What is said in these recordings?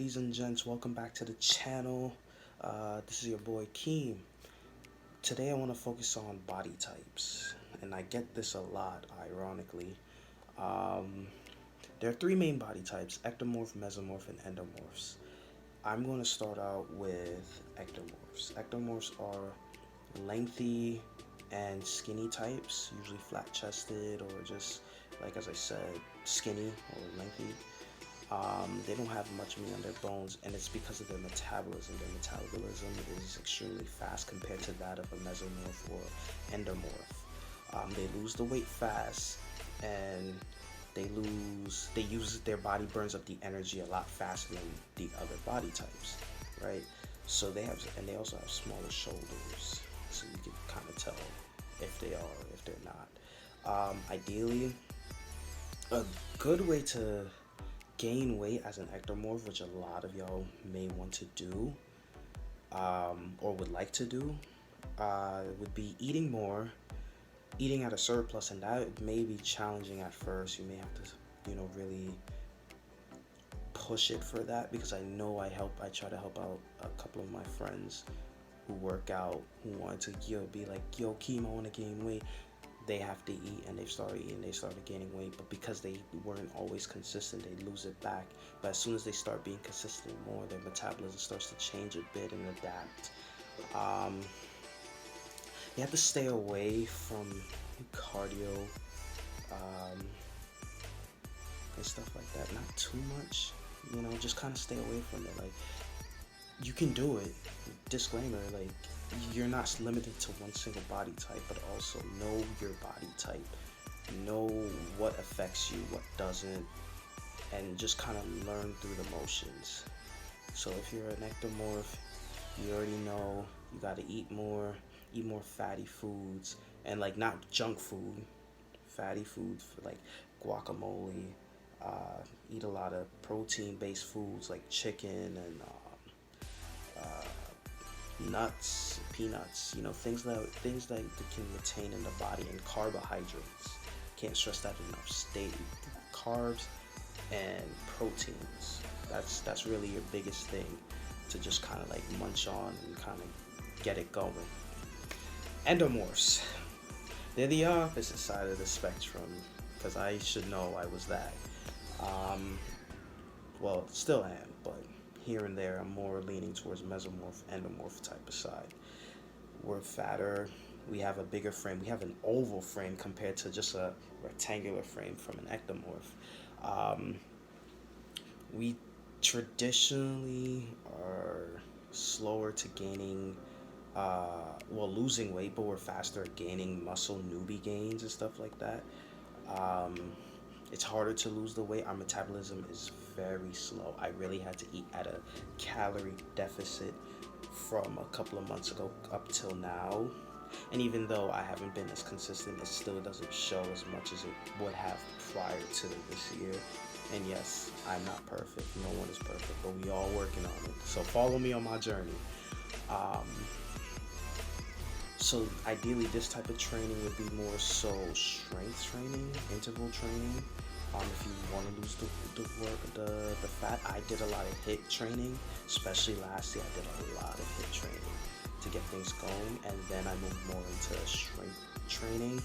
ladies and gents, welcome back to the channel. This is your boy Keem. Today I want to focus on body types, and I get this a lot, ironically. Um, there are three main body types: ectomorph, mesomorph, and endomorphs. I'm going to start out with ectomorphs. Ectomorphs are lengthy and skinny types, usually flat chested or just, like as I said, skinny or lengthy. They don't have much meat on their bones, and it's because of their metabolism. Their metabolism is extremely fast compared to that of a mesomorph or endomorph. They lose the weight fast, and they use their body burns up the energy a lot faster than the other body types, right? So and they also have smaller shoulders, so you can kind of tell if they are or if they're not. Ideally, a good way to gain weight as an ectomorph, which a lot of y'all may want to do, or would like to do, would be eating more, eating at a surplus, and that may be challenging at first. You may have to, really push it for that, because I try to help out a couple of my friends who work out, who want to, be like, yo, Keem, I want to gain weight. They have to eat, and they started gaining weight, but because they weren't always consistent, they lose it back. But as soon as they start being consistent more, their metabolism starts to change a bit and adapt. You have to stay away from cardio, and stuff like that, not too much, just kind of stay away from it. Like, you can do it, disclaimer, like, you're not limited to one single body type, but also know your body type, know what affects you, what doesn't, and just kind of learn through the motions. So if you're an ectomorph, you already know you got to eat more fatty foods, and like, not junk food, fatty foods, for like guacamole. Eat a lot of protein based foods like chicken and nuts, peanuts, things that you can retain in the body, and carbohydrates. Can't stress that enough. Stay carbs and proteins. That's really your biggest thing to just kind of like munch on and kind of get it going. Endomorphs. They're the opposite side of the spectrum, because I should know I was that. Well, still am, but here and there I'm more leaning towards mesomorph, endomorph type of side. We're fatter, we have a bigger frame, we have an oval frame compared to just a rectangular frame from an ectomorph. We traditionally are slower to gaining, losing weight, but we're faster at gaining muscle newbie gains and stuff like that. It's harder to lose the weight. Our metabolism is very slow. I really had to eat at a calorie deficit from a couple of months ago up till now. And even though I haven't been as consistent, it still doesn't show as much as it would have prior to this year. And yes, I'm not perfect. No one is perfect, but we all working on it. So follow me on my journey. So ideally, this type of training would be more so strength training, interval training. If you want to lose the fat, I did a lot of HIIT training, especially last year. I did a lot of HIIT training to get things going, and then I moved more into strength training.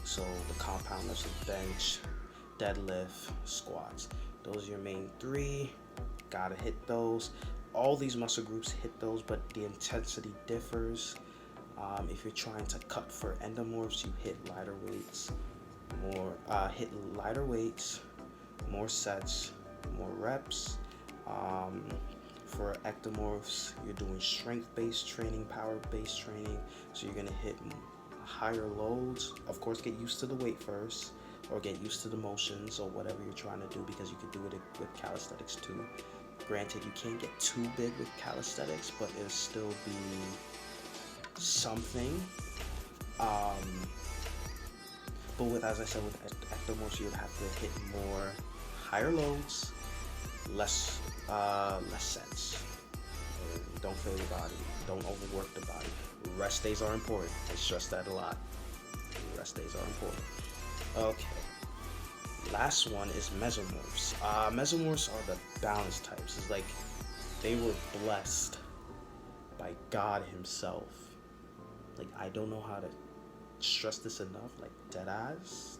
So the compound lifts of bench, deadlift, squats. Those are your main three. Gotta hit those. All these muscle groups hit those, but the intensity differs. If you're trying to cut for endomorphs, you hit lighter weights, more sets, more reps. For ectomorphs, you're doing strength-based training, power-based training, so you're gonna hit higher loads. Of course, get used to the weight first, or get used to the motions, or whatever you're trying to do, because you could do it with calisthenics too. Granted, you can't get too big with calisthenics, but it'll still be something. But as I said, with ectomorphs, you would have to hit more higher loads, less sets. Don't fail your body. Don't overwork the body. Rest days are important. I stress that a lot. Rest days are important. Okay. last one is mesomorphs. Mesomorphs are the balance types. It's like they were blessed by God Himself. Like, I don't know how to stress this enough. Like, dead eyes,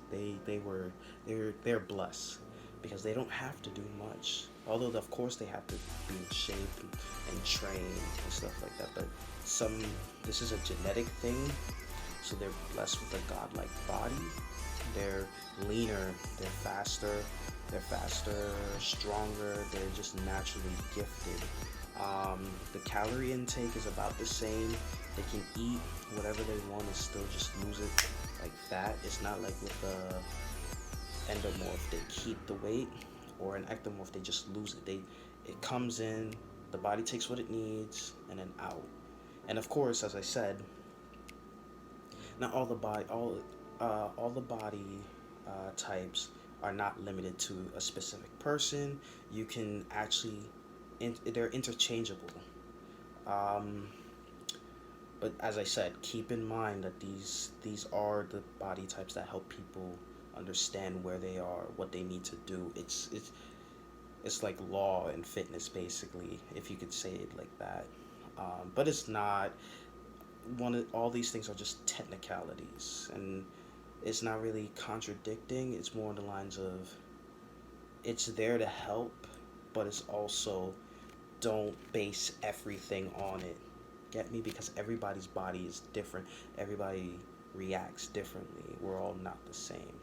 they're blessed because they don't have to do much. Although of course they have to be in shape and train and stuff like that. But some this is a genetic thing, so they're blessed with a godlike body. They're leaner, they're faster, stronger, they're just naturally gifted. The calorie intake is about the same. They can eat whatever they want and still just lose it like that. It's not like with a endomorph, they keep the weight, or an ectomorph, they just lose it. It comes in, the body takes what it needs, and then out. And of course, as I said, not all the body all the body types are not limited to a specific person. You can actually they're interchangeable. Um, but as I said, keep in mind that these are the body types that help people understand where they are, what they need to do. It's like law and fitness, basically, if you could say it like that. But it's not. All these things are just technicalities, and it's not really contradicting. It's more on the lines of it's there to help, but it's also don't base everything on it. Get me? Because everybody's body is different. Everybody reacts differently. We're all not the same.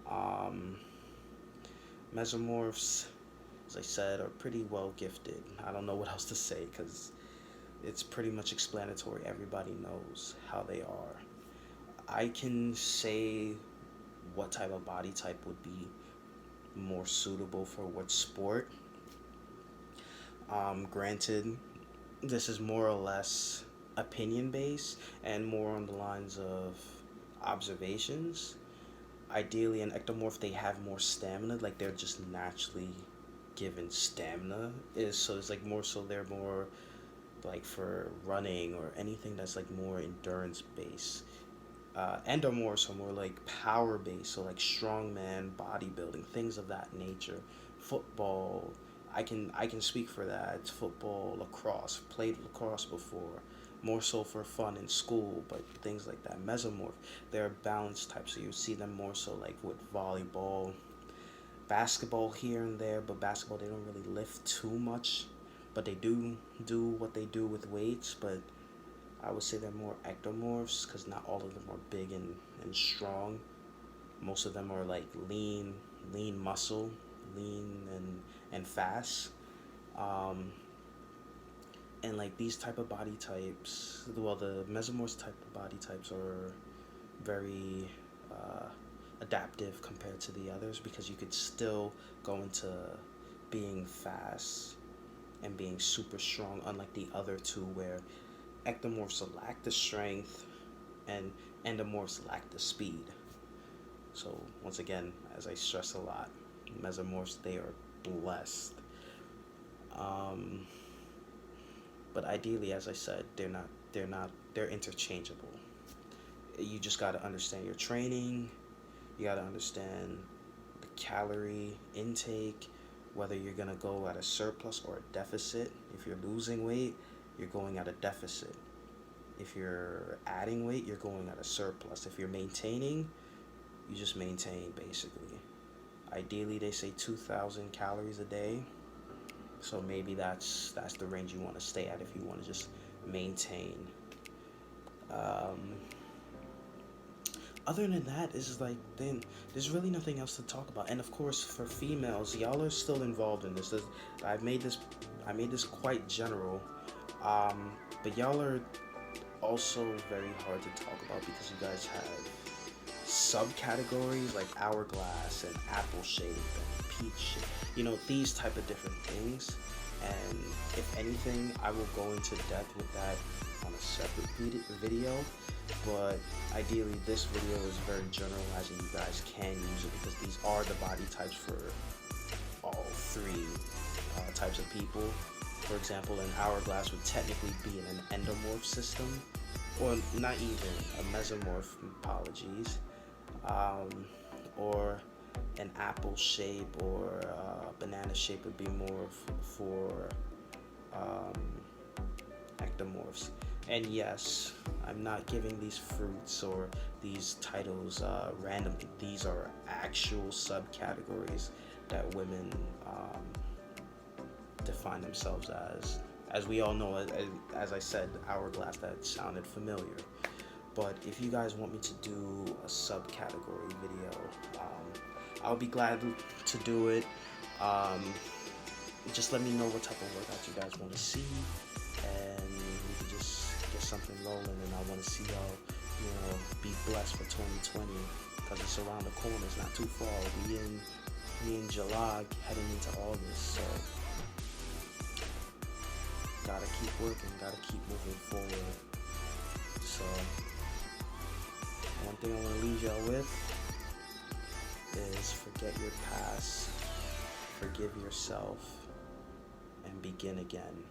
Um, Mesomorphs, as I said, are pretty well gifted. I don't know what else to say because it's pretty much explanatory. Everybody knows how they are. I can say what type of body type would be more suitable for what sport. Granted, this is more or less opinion based and more on the lines of observations. Ideally, an ectomorph, they have more stamina, like they're just naturally given stamina. Is so it's like more so they're more like for running or anything that's like more endurance based. Endomorphs are more like power based, so like strongman, bodybuilding, things of that nature. Football, I can speak for that. It's football, lacrosse, played lacrosse before, more so for fun in school, but things like that. Mesomorph, they're balanced types, so you see them more so like with volleyball, basketball here and there, but basketball they don't really lift too much, but they do what they do with weights, but I would say they're more ectomorphs because not all of them are big and strong. Most of them are like lean muscle, lean and fast. Um, and like these type of body types, well, the mesomorphs type of body types are very uh, adaptive compared to the others because you could still go into being fast and being super strong, unlike the other two where ectomorphs lack the strength and endomorphs lack the speed. So once again, as I stress a lot, mesomorphs, they are blessed. Um, but ideally, as I said, they're interchangeable. You just got to understand your training. You got to understand the calorie intake, whether you're going to go at a surplus or a deficit. If you're losing weight, you're going at a deficit. If you're adding weight, you're going at a surplus. If you're maintaining, you just maintain basically. Ideally, they say 2,000 calories a day. So maybe that's the range you want to stay at if you want to just maintain. Um, Other than that, is like then there's really nothing else to talk about. And of course, for females, y'all are still involved in this. I've made this I made this quite general, but y'all are also very hard to talk about because you guys have subcategories like hourglass and apple shape and peach shape. These type of different things. And if anything, I will go into depth with that on a separate video. But ideally, this video is very generalized and you guys can use it because these are the body types for all three types of people. For example, an hourglass would technically be in an endomorph system, or not even a mesomorph, apologies, or an apple shape or banana shape would be more for um, ectomorphs. And yes, I'm not giving these fruits or these titles randomly. These are actual subcategories that women define themselves as. As we all know, as I said, hourglass, that sounded familiar. But if you guys want me to do a subcategory video, I'll be glad to do it. Um, just let me know what type of workouts you guys want to see, and we can just get something rolling. And I want to see y'all, be blessed for 2020, because it's around the corner. It's not too far. We in July, heading into August, so gotta keep working, gotta keep moving forward. So one thing I want to leave y'all with is forget your past, forgive yourself, and begin again.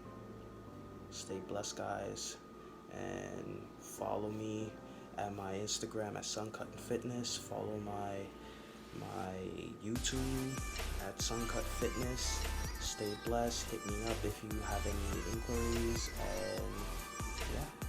Stay blessed, guys, and follow me at my Instagram at Suncut Fitness. Follow my YouTube at Suncut Fitness. Stay blessed. Hit me up if you have any inquiries, and yeah.